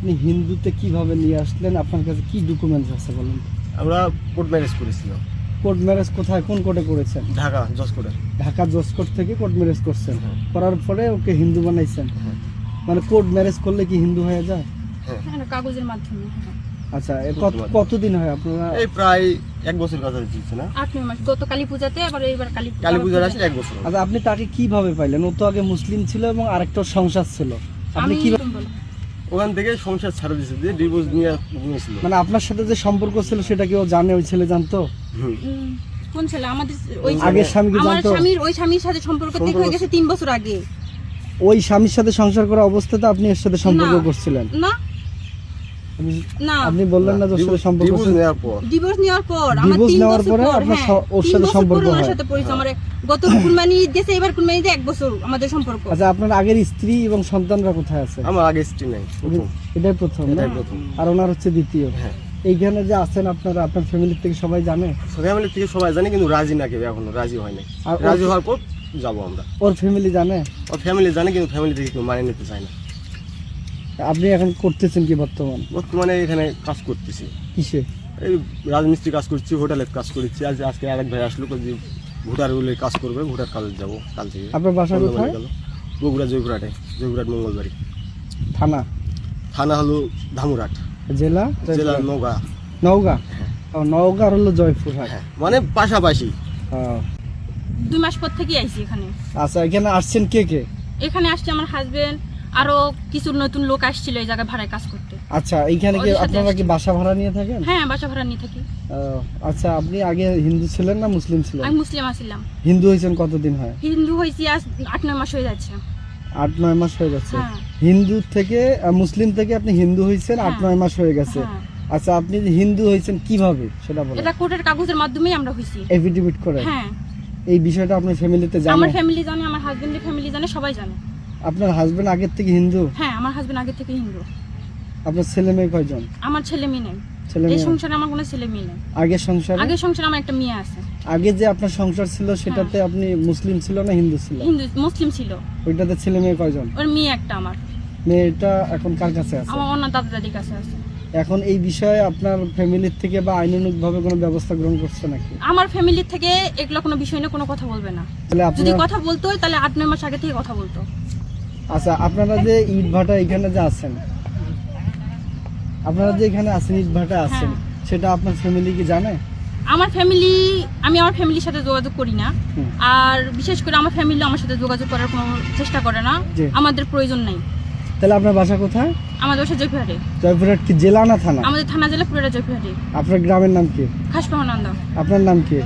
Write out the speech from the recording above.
আপনি হিন্দুতে কিভাবে নিয়ে আসলেন? আপনার কাছে কি ডকুমেন্টস আছে বলুন? আমরা কোর্ট ম্যারেজ করেছিলাম। কোর্ট ম্যারেজ কোথায়, কোন কোর্টে করেছেন? ঢাকা জজ কোর্টে। ঢাকা জজ কোর্ট থেকে কোর্ট ম্যারেজ করছেন, হ্যাঁ। করার পরে ওকে হিন্দু বানাইছেন। হ্যাঁ। মানে কোর্ট ম্যারেজ করলে কি হিন্দু হয়ে যায়? হ্যাঁ, হ্যাঁ, কাগজের মাধ্যমে। আচ্ছা, ধন্যবাদ। কতদিন হয় আপনারা? এই প্রায় 1 বছর কথা হচ্ছে না, 8-9 মাস। গত কালী পূজাতে আবার এইবার কালী পূজার আসলে 1 বছর। আচ্ছা, আপনি তাকে কিভাবে পাইলেন? ও তো আগে মুসলিম ছিল এবং আরেকটা সংসার ছিল, আপনি আমি কিভাবে? ওখান থেকে সংসার ছাড়া দিয়েছে, দিয়ে ডিভোর্স নিয়েছিল। মানে আপনার সাথে যে সম্পর্ক ছিল সেটা কি ও জানে? ওই ছেলে জানতো? হুম। কোন ছেলে? আমাদের ওই আগের স্বামী কি আমার জানতো? স্বামীর সাথে সম্পর্ক ঠিক হয়ে গেছে 3 বছর আগে। ওই স্বামীর সাথে সংসার করা অবস্থাতে আপনি এর সাথে সম্পর্ক না। করছিলেন? না না, আপনি বললেন না যে ওর সাথে সম্পর্ক ডিভোর্স ছিল? নেওয়ার পর ডিভোর্স নেওয়ার পর আমার ডিভোর্স 3 নেওয়ার বছর পরে পর, আপনার হ্যাঁ, ওর 3 সাথে বছর সম্পর্ক পর ওর হয়? সাথে পরিচয়। আমার গত কুরবানি দিয়েছে, এবার কুরবানি দিয়ে 1 বছর আমাদের সম্পর্ক। আচ্ছা, আপনার আগের স্ত্রী এবং সন্তানরা কোথায় আছে? আমার আগে স্ত্রী নাই, প্রথম। এটাই প্রথম না? এটাই প্রথম। আর ওনার হচ্ছে দ্বিতীয়। হ্যাঁ। এইখানে যে আছেন আপনারা, আপনার ফ্যামিলি থেকে সবাই জানে? ফ্যামিলি থেকে সবাই জানে, কিন্তু রাজি না, কেউ এখনো রাজি হয় নাই। আর রাজি হওয়ার পর যাবো আমরা। ওর ফ্যামিলি জানে? ওর ফ্যামিলি জানে, কিন্তু ফ্যামিলি থেকে কেউ মানে নিতে চায় না। আপনি এখন করতেছেন কি বর্তমান? বর্তমানে এখানে কাজ করতেছি, কিসে? এই রাজমিস্ত্রি কাজ করছি, হোটেলে কাজ করছি। আজকে আরেক ভাই আসলো যে ভোটার বলে কাজ করবে, ভোটার কাজে যাবো কাল থেকে। আপনার বাসা বন্ধ হয়ে কোথায়? গেল। বগুড়া জয়পুরহাটে, জয়পুরহাট মঙ্গলবাড়ি। থানা? থানা হলো ধামুরহাট, জেলা? জেলা নওগাঁ। নওগাঁ? ও, নওগাঁ আর হলো জয়পুরহাট। হ্যাঁ, মানে পাশাপাশি। ও, 2 মাস পর থেকে আইছি এখানে। আচ্ছা, এখানে আসছেন কে কে? এখানে আসছে আমার হাজবেন্ড, আরো কিছু নতুন লোক আসছিল এই জায়গায় ভাড়ায় কাজ করতে। আচ্ছা, এইখানে কি ওদের সাথে আপনারা কি আসছি। বাসা ভাড়া নিয়ে থাকেন? হ্যাঁ, বাসা ভাড়া নিয়ে থাকি। ও, আচ্ছা, আপনি আগে হিন্দু ছিলেন না মুসলিম ছিলেন? আমি মুসলিম আছিলাম। হিন্দু হয়েছেন কতদিন হয়? হিন্দু হয়েছি আজ 8-9 মাস হয়ে যাচ্ছে। 8-9 মাস হয়ে গেছে। হ্যাঁ। হিন্দু থেকে মুসলিম থেকে আপনি হিন্দু হয়েছেন, হ্যাঁ। 8-9 মাস হয়ে গেছে। হ্যাঁ। আচ্ছা, আপনি যে হিন্দু হয়েছেন কিভাবে সেটা বলেন? এটা কোর্টের কাগজের মাধ্যমেই আমরা হইছি। এফিডেভিট করে? হ্যাঁ, এই বিষয়টা আপনার ফ্যামিলিতে জানে? আমার ফ্যামিলি জানে, আমার হাজবেন্ডের ফ্যামিলি জানে, সবাই জানে। আপনার হাজবেন্ড আগের থেকে হিন্দু? হ্যাঁ, আমার হাজবেন্ড আগে থেকে হিন্দু। আপনার ছেলে মেয়ে কয়জন? আমার ছেলে মেয়ে নেই। ছেলে এই মেয়ে? সংসারে আমার কোনো ছেলে মেয়ে নেই। আগের সংসারে? আগের সংসারে আমার একটা মেয়ে আছে। আগে যে আপনার সংসার ছিল সেটাতে আপনি মুসলিম ছিল না হিন্দু ছিল? হিন্দু মুসলিম ছিল। ওইটাতে ছেলে মেয়ে কয়জন? ওর মেয়ে একটা আমার। মেয়েটা এখন কার কাছে আছে? আমার অন্য দাদা দাদির কাছে আছে। এখন এই বিষয়ে আপনার ফ্যামিলির থেকে বা আইনানুগ ভাবে কোনো ব্যবস্থা গ্রহণ করছে নাকি? আমার ফ্যামিলির থেকে এগুলো কোনো বিষয় নিয়ে কোনো কথা বলবে না। তাহলে যদি আপনারা, কথা বলতো তাহলে 8-9 মাস আগে থেকে কথা বলতো। আচ্ছা, আপনারা যে ইট ভাটা এখানে যে আছেন, আপনারা যে এখানে আছেন ইট ভাটা আছেন, হ্যাঁ। সেটা আপনার ফ্যামিলি কি জানে? আমি আমার ফ্যামিলির সাথে যোগাযোগ করি না। হুম। আর বিশেষ করে আমার ফ্যামিলি আমার সাথে যোগাযোগ করার কোনো চেষ্টা করে না। জি। আমাদের প্রয়োজন নাই। তাহলে আপনার বাসা কোথায়? আমাদের বাসা জয়পুরহাটে। জয়পুরহাট কি জেলা না থানা? আমাদের থানা জেলা পুরোটা জয়পুরহাটে। আপনার গ্রামের নাম কি? খাসপাহানন্দা। আপনার নাম কি?